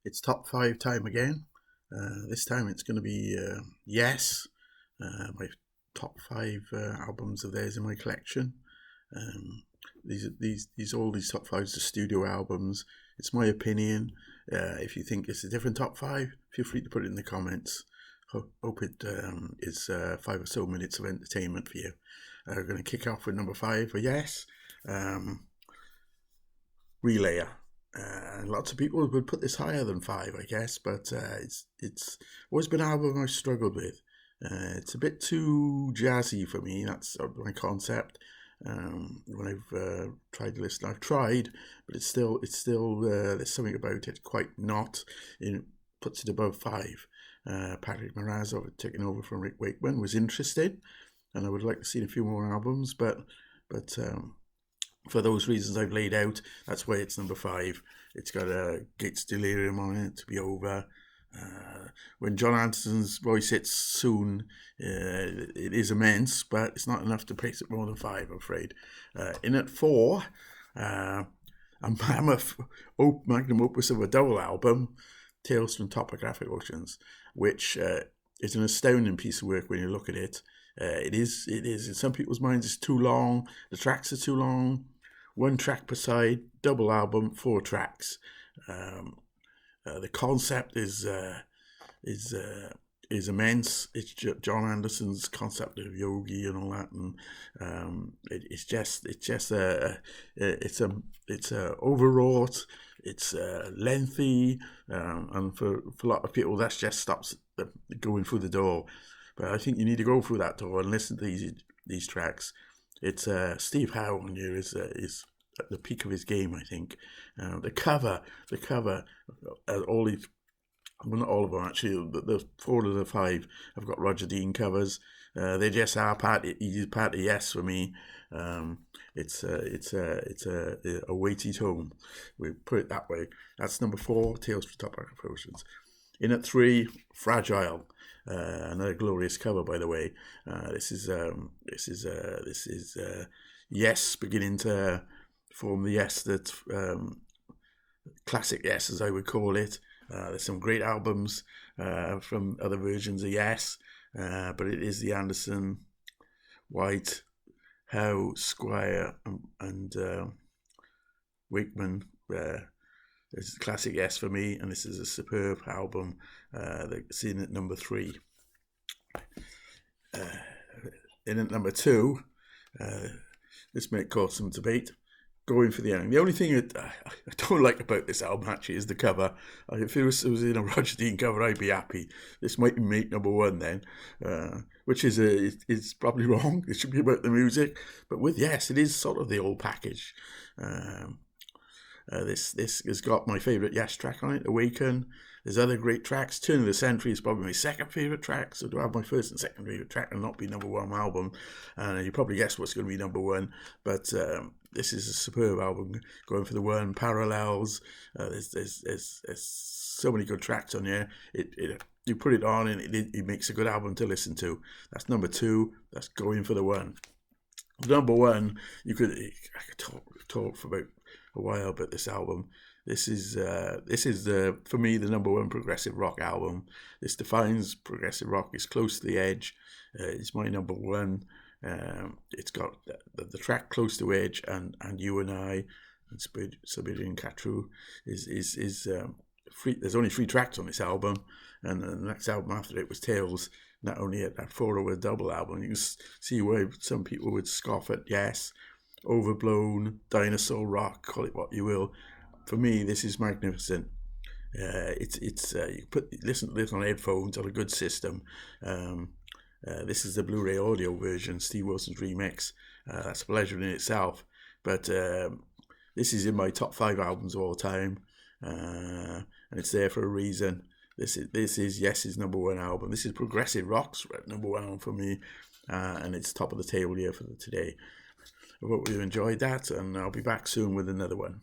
It's top five time again. This time it's going to be Yes, my top five albums of theirs in my collection. All these top fives are studio albums. It's my opinion. If you think it's a different top five, feel free to put it in the comments. Hope it is 5 or so minutes of entertainment for you. We're going to kick off with number five for Yes, Relayer. Lots of people would put this higher than five, I guess, but it's always been an album I've struggled with. It's a bit too jazzy for me. That's my concept. When I've tried to listen, I've tried, but it's still there's something about it quite not. It puts it above five. Patrick Morazzo taking over from Rick Wakeman was interested, and I would like to see a few more albums, but for those reasons I've laid out, that's why it's number five. It's got a Gates Delirium on it, To Be Over. When John Anderson's voice hits soon, it is immense, but it's not enough to place it more than five, I'm afraid. In at four, a mammoth magnum opus of a double album, Tales from Topographic Oceans, which is an astounding piece of work when you look at it. It is. In some people's minds, it's too long. The tracks are too long. 1 track per side, double album, 4 tracks. The concept is immense. It's John Anderson's concept of yogi and all that, and it's overwrought. It's lengthy, and for a lot of people, that just stops going through the door. But I think you need to go through that door and listen to these tracks. It's Steve Howe on here is at the peak of his game, I think. The cover, all these, well, not all of them actually. The 4 of the 5 have got Roger Dean covers. They just are part of Yes for me. It's a weighty tome. We put it that way. That's number 4, Tales from Topographic Oceans. In at 3, Fragile. Another glorious cover, by the way. This is Yes beginning to form the Yes that classic Yes, as I would call it. There's some great albums from other versions of Yes, but it is the Anderson, White, Howe, Squire, and Wakeman. This is a classic Yes for me, and this is a superb album that's in at number 3. In at number 2, this may cause some debate, Going for the Ending. The only thing that I don't like about this album actually is the cover. If it was in a Roger Dean cover, I'd be happy. This might make number 1 then, which is probably wrong. It should be about the music, but with Yes, it is sort of the old package. This has got my favourite Yes track on it, Awaken. There's other great tracks. Turn of the Century is probably my second favourite track, so to have my first and second favourite track and not be number 1 album, and you probably guess what's going to be number 1, but this is a superb album, going for the 1, Parallels. There's so many good tracks on here. You put it on and it makes a good album to listen to. That's number 2. That's Going for the 1. Number 1, I could talk for about a while about this album. This is for me the number 1 progressive rock album. This defines progressive rock. It's close to the edge. It's my number 1. It's got the track Close to Edge and You and I and Siberian Catru is free. There's only 3 tracks on this album, and the next album after it was Tales. Not only at that 4-hour double album, you can see why some people would scoff at Yes, overblown, dinosaur rock, call it what you will. For me, this is magnificent. You listen to this on headphones on a good system. This is the Blu-ray audio version, Steve Wilson's remix. That's a pleasure in itself. But this is in my top 5 albums of all time, and it's there for a reason. This is Yes's number 1 album. This is progressive rock's number 1 album for me, and it's top of the table here for today. I hope you enjoyed that, and I'll be back soon with another one.